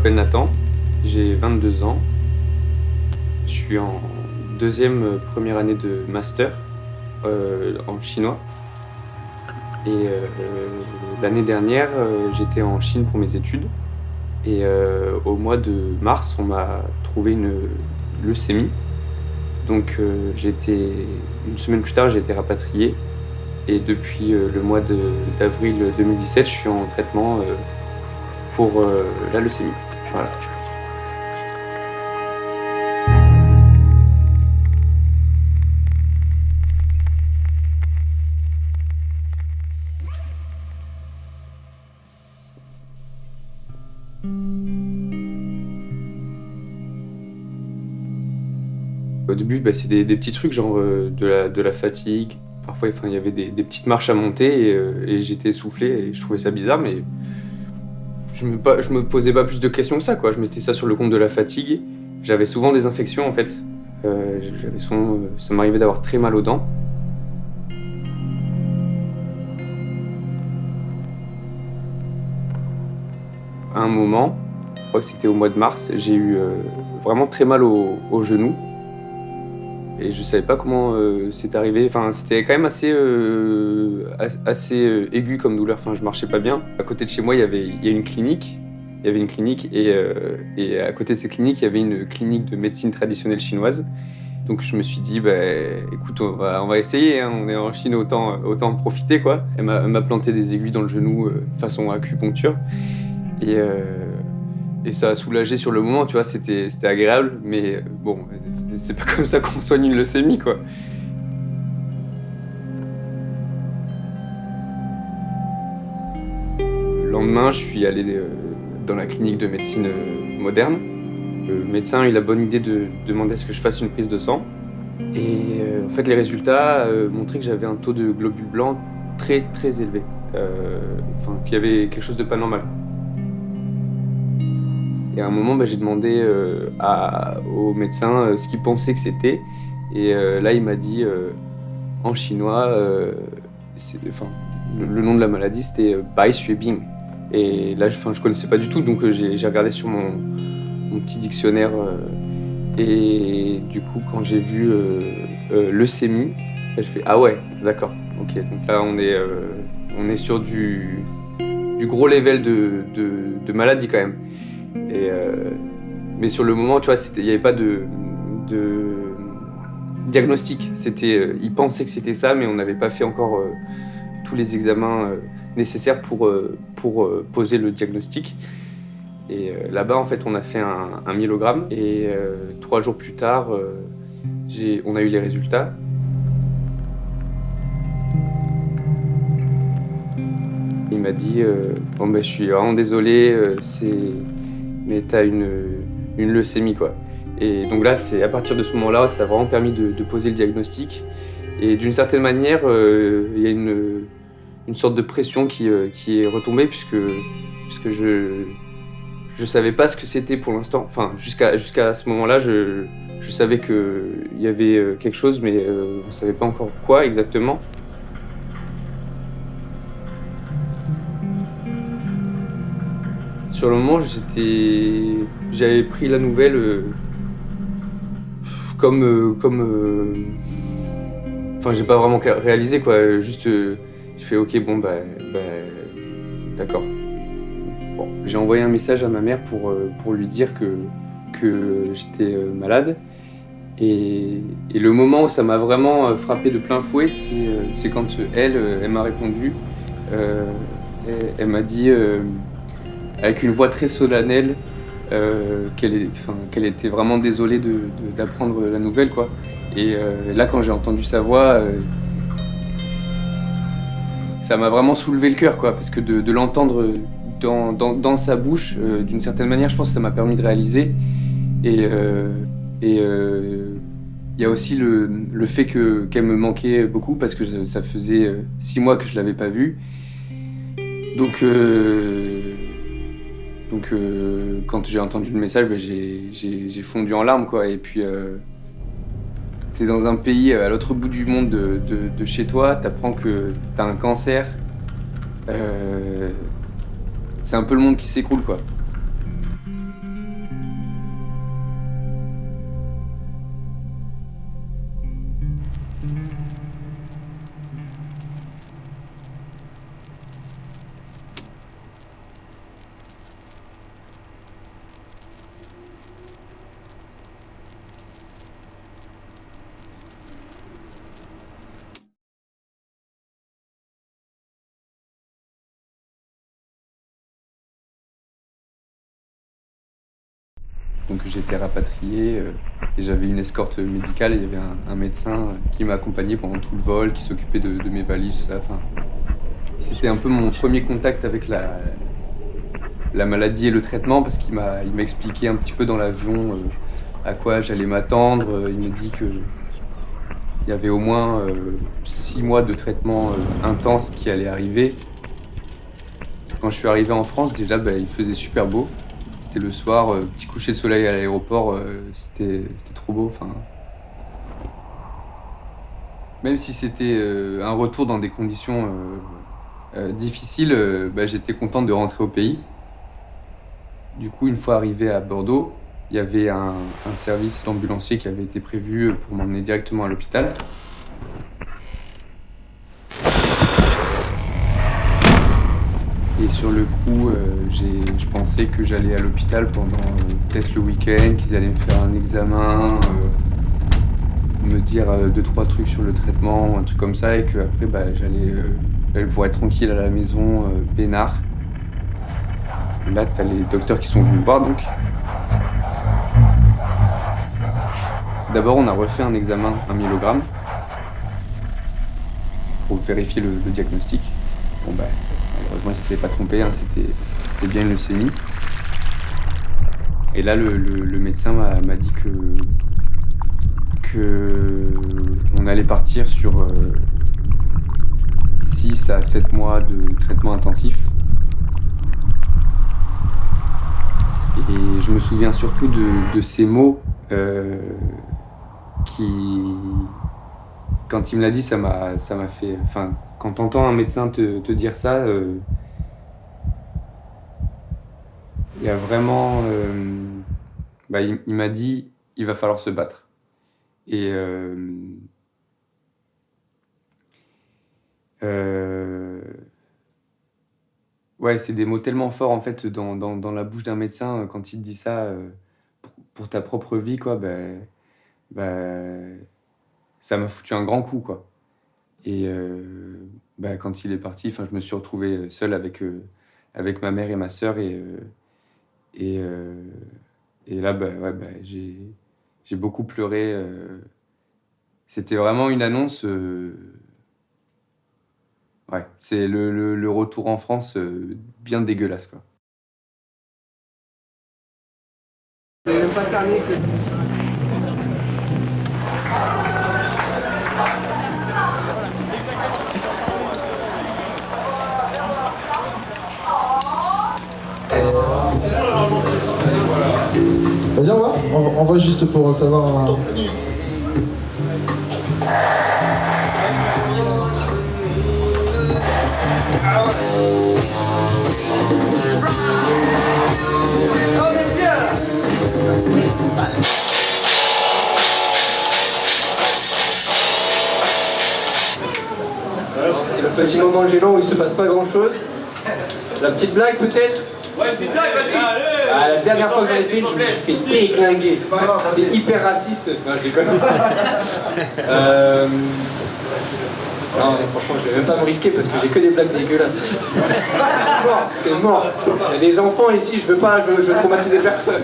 m'appelle Nathan, j'ai 22 ans. Je suis en première année de master en chinois. Et l'année dernière, j'étais en Chine pour mes études. Et au mois de mars, on m'a trouvé une leucémie. Donc une semaine plus tard, j'ai été rapatrié. Et depuis le mois d'avril 2017, je suis en traitement pour la leucémie. Voilà. Au début, c'est des petits trucs, genre de la fatigue. Parfois, il y avait des petites marches à monter et j'étais essoufflé et je trouvais ça bizarre, mais je me posais pas plus de questions que ça, quoi. Je mettais ça sur le compte de la fatigue. J'avais souvent des infections, en fait. Ça m'arrivait d'avoir très mal aux dents. À un moment, je crois que c'était au mois de mars, j'ai eu vraiment très mal au genou. Et je savais pas comment c'est arrivé. Enfin, c'était quand même assez aigu comme douleur. Enfin, je marchais pas bien. À côté de chez moi, il y a une clinique. Il y avait une clinique et à côté de cette clinique, il y avait une clinique de médecine traditionnelle chinoise. Donc je me suis dit, écoute, on va essayer, hein. On est en Chine, autant en profiter, quoi. Elle m'a planté des aiguilles dans le genou façon acupuncture. Et, et ça a soulagé sur le moment, tu vois, c'était agréable, mais bon, c'est pas comme ça qu'on soigne une leucémie, quoi. Le lendemain, je suis allé dans la clinique de médecine moderne. Le médecin a eu la bonne idée de demander à ce que je fasse une prise de sang. Et en fait, les résultats montraient que j'avais un taux de globules blancs très très élevé. Qu'il y avait quelque chose de pas normal. Et à un moment, j'ai demandé au médecin ce qu'il pensait que c'était. Et là, il m'a dit en chinois, le nom de la maladie, c'était Bai Xue Bing. Et là, je connaissais pas du tout, donc j'ai regardé sur mon petit dictionnaire. Et du coup, quand j'ai vu leucémie, je fais ah ouais, d'accord, ok. Donc là, on est sur du gros level de maladie quand même. Mais sur le moment, tu vois, il n'y avait pas de diagnostic. Ils pensaient que c'était ça, mais on n'avait pas fait encore tous les examens nécessaires pour poser le diagnostic. Et là-bas, en fait, on a fait un myélogramme. Et 3 jours plus tard, on a eu les résultats. Il m'a dit je suis vraiment désolé, mais t'as une leucémie, quoi. Et donc là, c'est à partir de ce moment-là, ça a vraiment permis de poser le diagnostic. Et d'une certaine manière, il y a une sorte de pression qui est retombée puisque je savais pas ce que c'était pour l'instant. Enfin, jusqu'à ce moment-là, je savais qu'il y avait quelque chose, mais on savait pas encore quoi exactement. Sur le moment, j'avais pris la nouvelle j'ai pas vraiment réalisé, quoi. Juste, j'ai fait ok, bon, d'accord. Bon, j'ai envoyé un message à ma mère pour lui dire que j'étais malade. Et le moment où ça m'a vraiment frappé de plein fouet, c'est quand elle m'a répondu. Elle m'a dit avec une voix très solennelle qu'elle était vraiment désolée d'apprendre la nouvelle, quoi. Et là, quand j'ai entendu sa voix, ça m'a vraiment soulevé le cœur, quoi, parce que de l'entendre dans sa bouche, d'une certaine manière, je pense que ça m'a permis de réaliser. Et il y a aussi le fait qu'elle me manquait beaucoup, parce que ça faisait 6 mois que je l'avais pas vue. Donc quand j'ai entendu le message, j'ai fondu en larmes, quoi. Et puis, t'es dans un pays à l'autre bout du monde de chez toi, t'apprends que t'as un cancer. C'est un peu le monde qui s'écroule, quoi. Donc j'étais rapatrié et j'avais une escorte médicale. Il y avait un médecin qui m'a accompagné pendant tout le vol, qui s'occupait de mes valises, tout ça. Enfin, c'était un peu mon premier contact avec la maladie et le traitement parce qu'il m'a expliqué un petit peu dans l'avion à quoi j'allais m'attendre. Il m'a dit qu'il y avait au moins 6 mois de traitement intense qui allait arriver. Quand je suis arrivé en France, déjà, il faisait super beau. C'était le soir, petit coucher de soleil à l'aéroport, c'était trop beau. Enfin, même si c'était un retour dans des conditions difficiles, j'étais contente de rentrer au pays. Du coup, une fois arrivé à Bordeaux, il y avait un service d'ambulancier qui avait été prévu pour m'emmener directement à l'hôpital. Et sur le coup, je pensais que j'allais à l'hôpital pendant peut-être le week-end, qu'ils allaient me faire un examen, me dire 2-3 trucs sur le traitement, un truc comme ça, et qu'après j'allais pouvoir être tranquille à la maison, peinard. Là, t'as les docteurs qui sont venus me voir, donc. D'abord, on a refait un examen, un myélogramme, pour vérifier le diagnostic. Bon, malheureusement, il s'était pas trompé, hein, c'était bien une leucémie. Et là, le médecin m'a dit que on allait partir sur 6 à 7 mois de traitement intensif. Et je me souviens surtout de ces mots qui, quand il me l'a dit, ça m'a fait. Enfin, quand t'entends un médecin te dire ça, il y a vraiment. Il m'a dit, il va falloir se battre. Et ouais, c'est des mots tellement forts en fait dans la bouche d'un médecin quand il te dit ça pour ta propre vie, quoi. Ça m'a foutu un grand coup, quoi. Et quand il est parti, je me suis retrouvé seul avec ma mère et ma sœur et là, j'ai beaucoup pleuré. C'était vraiment une annonce. Ouais, c'est le retour en France bien dégueulasse, quoi. Même pas terminé que... Vas-y, on va juste pour savoir. C'est le petit moment gênant où il se passe pas grand chose. La petite blague peut-être? Ouais, une petite blague, vas-y! La dernière fois que j'en ai fait une, je me suis fait déglinguer. C'était hyper raciste. Non, je déconne. Non, mais franchement, je vais même pas me risquer parce que j'ai que des blagues dégueulasses. C'est mort, c'est mort. Il y a des enfants ici, je veux traumatiser personne.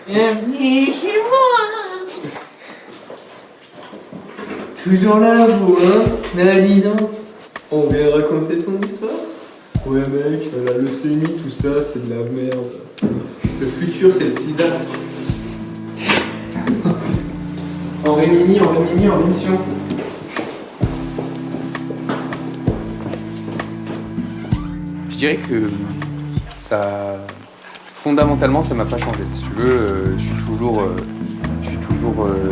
Bienvenue chez moi. Toujours là, vous, hein? Ah, dis donc. On vient raconter son histoire? Ouais, mec, la leucémie, tout ça, c'est de la merde. Le futur, c'est le sida. En rémission. Je dirais que ça, fondamentalement, ça m'a pas changé. Si tu veux, je suis toujours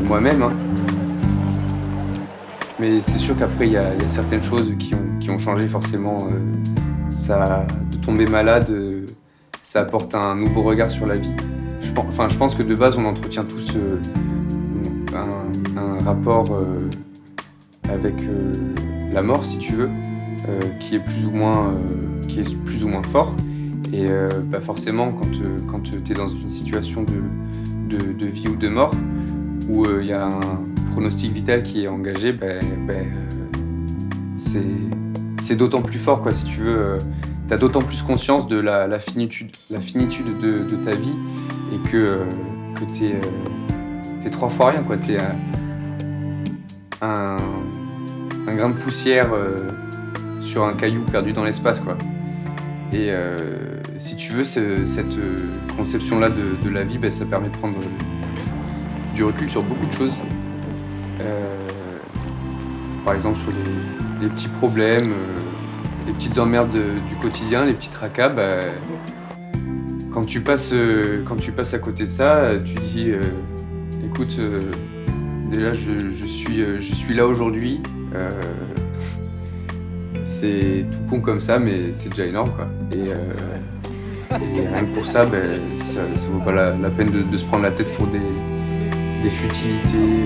moi-même, hein. Mais c'est sûr qu'après, il y a certaines choses qui ont changé forcément. De tomber malade, ça apporte un nouveau regard sur la vie. Je pense que de base, on entretient tous un rapport avec la mort, si tu veux, qui est plus ou moins fort. Et forcément, quand tu es dans une situation de vie ou de mort, où il y a un pronostic vital qui est engagé, c'est d'autant plus fort, quoi, si tu veux. T'as d'autant plus conscience de la finitude de ta vie, et que t'es 3 fois rien, quoi. T'es un grain de poussière sur un caillou perdu dans l'espace, quoi. Et si tu veux, cette conception-là de la vie, ça permet de prendre du recul sur beaucoup de choses. Par exemple, sur les petits problèmes, les petites emmerdes du quotidien, les petits tracas, quand tu passes à côté de ça, tu dis écoute, déjà je suis là aujourd'hui, c'est tout con comme ça, mais c'est déjà énorme, quoi. Et rien que pour ça, ça vaut pas la peine de se prendre la tête pour des futilités.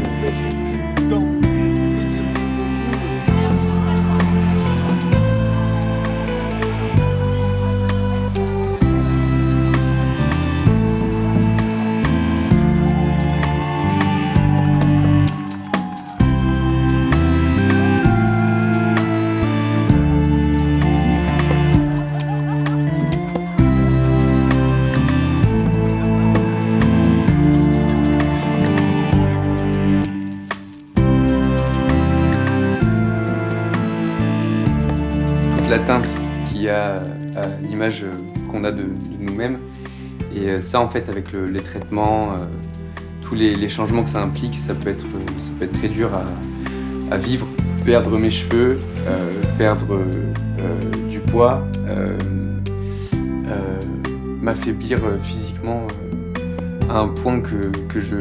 L'atteinte qu'il y a à l'image qu'on a de nous-mêmes. Et ça, en fait, avec les traitements, tous les changements que ça implique, ça peut être très dur à vivre. Perdre mes cheveux, perdre du poids, m'affaiblir physiquement à un point que je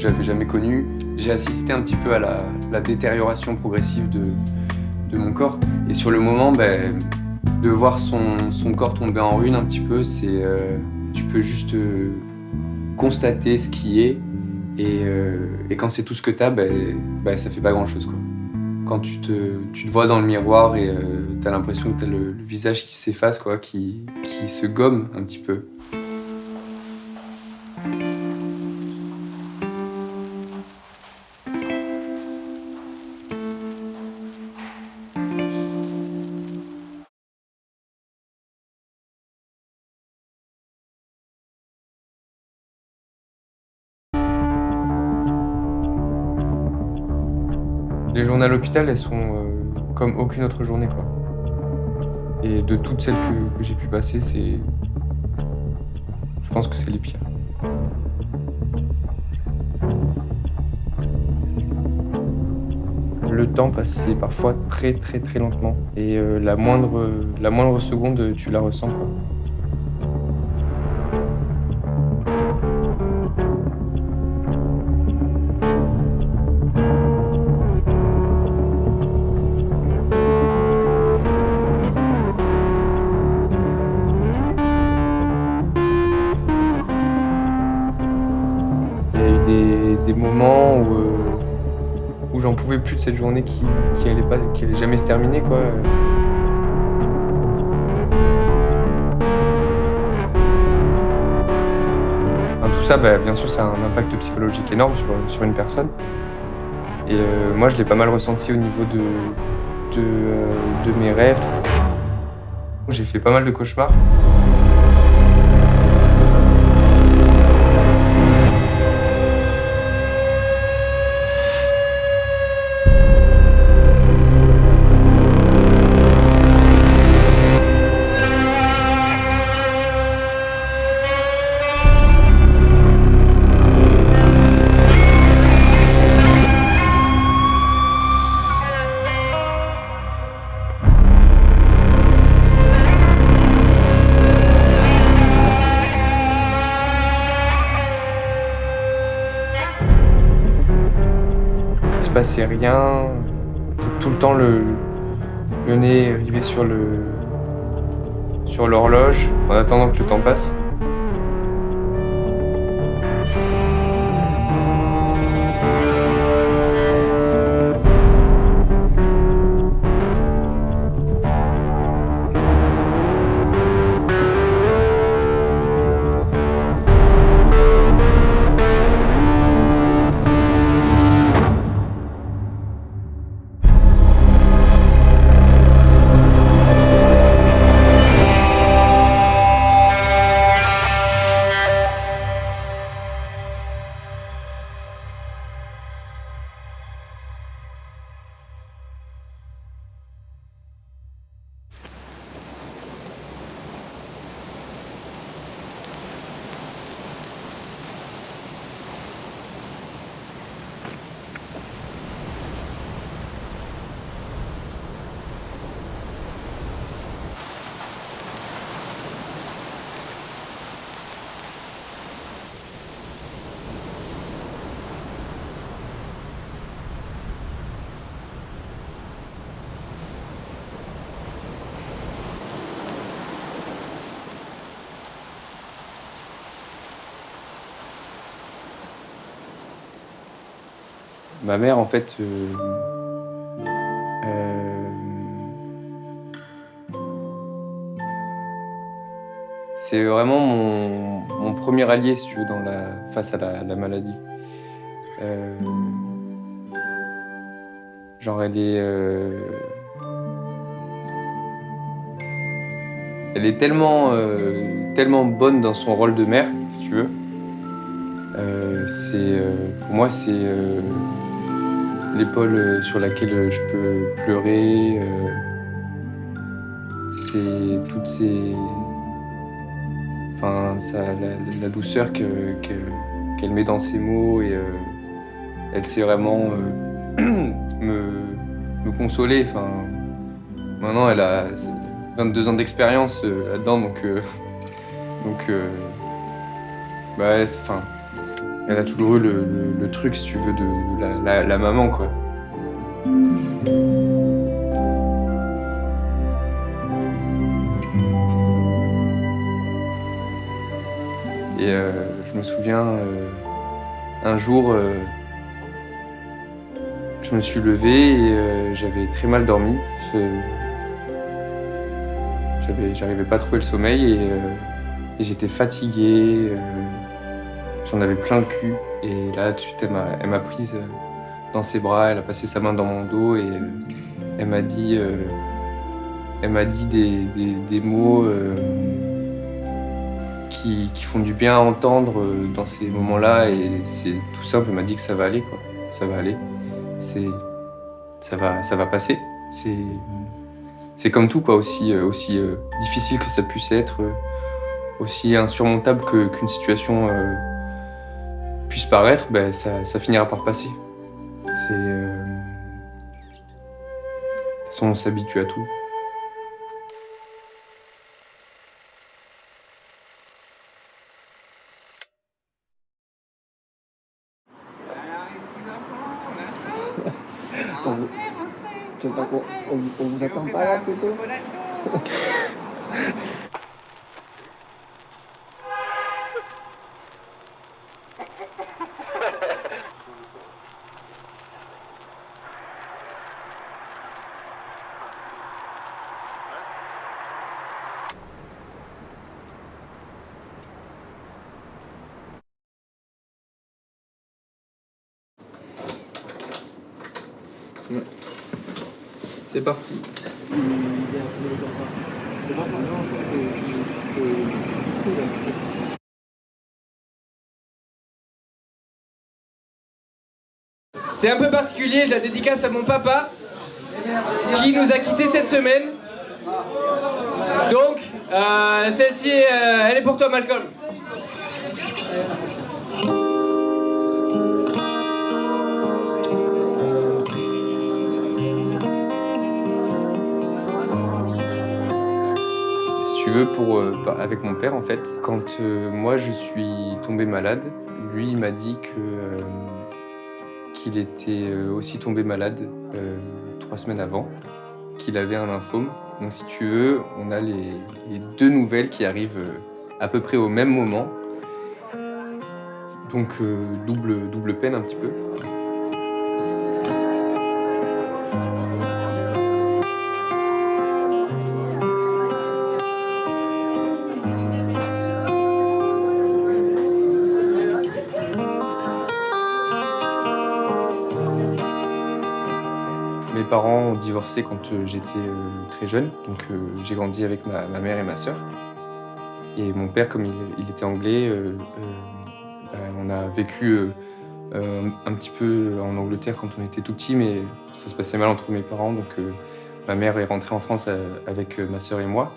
n'avais jamais connu. J'ai assisté un petit peu à la détérioration progressive de mon corps. Et sur le moment, de voir son corps tomber en ruine un petit peu, tu peux juste constater ce qui est. Et quand c'est tout ce que t'as, ça fait pas grand-chose, quoi. Quand tu te vois dans le miroir et t'as l'impression que t'as le visage qui s'efface, quoi, qui se gomme un petit peu. Les journées à l'hôpital, elles sont comme aucune autre journée, quoi. Et de toutes celles que j'ai pu passer, je pense que c'est les pires. Le temps passait parfois très très très lentement. Et la moindre seconde, tu la ressens, quoi. Des moments où j'en pouvais plus de cette journée qui allait jamais se terminer, quoi. Tout ça, bien sûr, ça a un impact psychologique énorme sur une personne. Et moi, je l'ai pas mal ressenti au niveau de mes rêves. J'ai fait pas mal de cauchemars. Il se passait rien, tout le temps le nez rivé sur l'horloge en attendant que le temps passe. Ma mère, en fait, c'est vraiment mon premier allié, si tu veux, face à la maladie. Genre, elle est tellement bonne dans son rôle de mère, si tu veux. Pour moi, c'est l'épaule sur laquelle je peux pleurer. C'est toutes ces... Enfin, la douceur qu'elle met dans ses mots et elle sait vraiment me consoler. Enfin, maintenant, elle a 22 ans d'expérience là-dedans, donc elle a toujours eu le truc, si tu veux, de la maman, quoi. Et je me souviens, un jour, je me suis levé et j'avais très mal dormi. J'arrivais pas à trouver le sommeil et j'étais fatigué. J'en avais plein le cul et là, tout de suite, elle m'a prise dans ses bras, elle a passé sa main dans mon dos et elle m'a dit des mots qui font du bien à entendre dans ces moments-là et c'est tout simple. Elle m'a dit que ça va aller, quoi. Ça va aller. Ça va passer. C'est comme tout, quoi. Aussi difficile que ça puisse être, aussi insurmontable qu'une situation puisse paraître, ben ça finira par passer. De toute façon, on s'habitue à tout. Tu veux pas qu'on vous attend pas là plutôt? C'est parti. C'est un peu particulier, je la dédicace à mon papa qui nous a quittés cette semaine. Donc, celle-ci, elle est pour toi, Malcolm. Si tu veux, avec mon père, en fait, quand moi je suis tombé malade, lui il m'a dit qu'il était aussi tombé malade 3 semaines avant, qu'il avait un lymphome. Donc si tu veux, on a les 2 nouvelles qui arrivent à peu près au même moment. Donc double peine un petit peu. Mes parents ont divorcé quand j'étais très jeune, donc j'ai grandi avec ma mère et ma sœur. Et mon père, comme il était anglais, on a vécu un petit peu en Angleterre quand on était tout petit, mais ça se passait mal entre mes parents, donc ma mère est rentrée en France avec ma sœur et moi.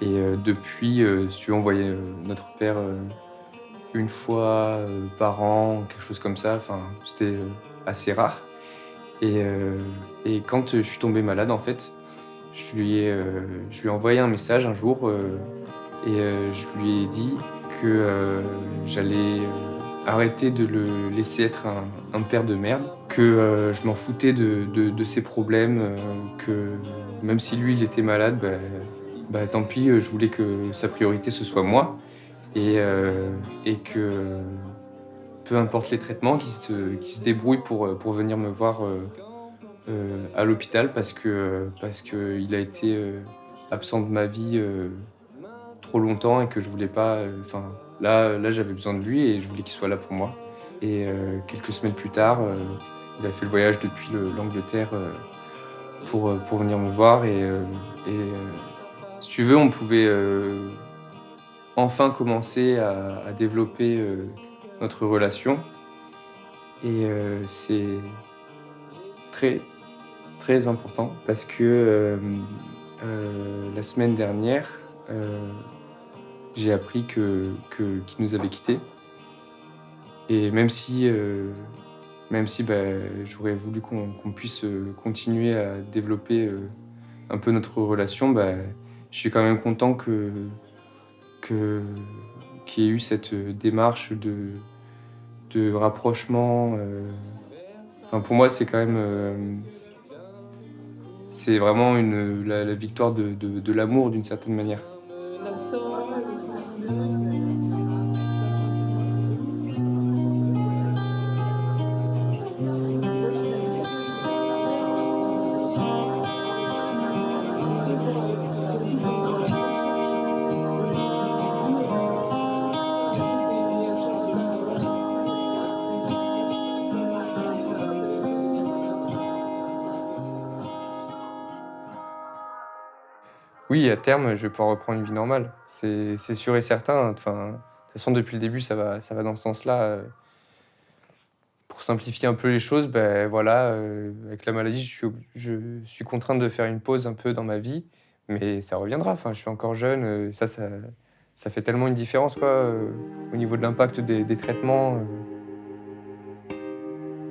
Et depuis, si tu veux, on voyait notre père une fois par an, quelque chose comme ça, enfin, c'était assez rare. Et quand je suis tombé malade, en fait, je lui ai envoyé un message un jour et je lui ai dit que j'allais arrêter de le laisser être un père de merde, que je m'en foutais de ses problèmes, que même si lui il était malade, bah tant pis, je voulais que sa priorité ce soit moi et que peu importe les traitements, qu'il se débrouille pour venir me voir à l'hôpital parce qu'il a été absent de ma vie trop longtemps et que je voulais pas. Là j'avais besoin de lui et je voulais qu'il soit là pour moi. Et quelques semaines plus tard, il a fait le voyage depuis l'Angleterre pour venir me voir et si tu veux, on pouvait enfin commencer à développer notre relation. Et c'est très, très important parce que la semaine dernière, j'ai appris qu'il nous avait quittés. Et même si j'aurais voulu qu'on puisse continuer à développer un peu notre relation, je suis quand même content qu'il y ait eu cette démarche de rapprochement. Pour moi, c'est quand même... c'est vraiment la victoire de l'amour d'une certaine manière. Oui, à terme, je vais pouvoir reprendre une vie normale. C'est sûr et certain. Enfin, de toute façon, depuis le début, ça va dans ce sens-là. Pour simplifier un peu les choses, avec la maladie, je suis contraint de faire une pause un peu dans ma vie, mais ça reviendra. Enfin, je suis encore jeune. Ça fait tellement une différence, quoi, au niveau de l'impact des traitements.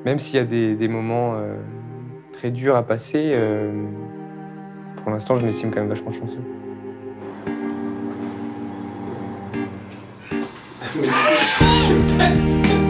Même s'il y a des moments très durs à passer. Pour l'instant, je m'estime quand même vachement chanceux. Mais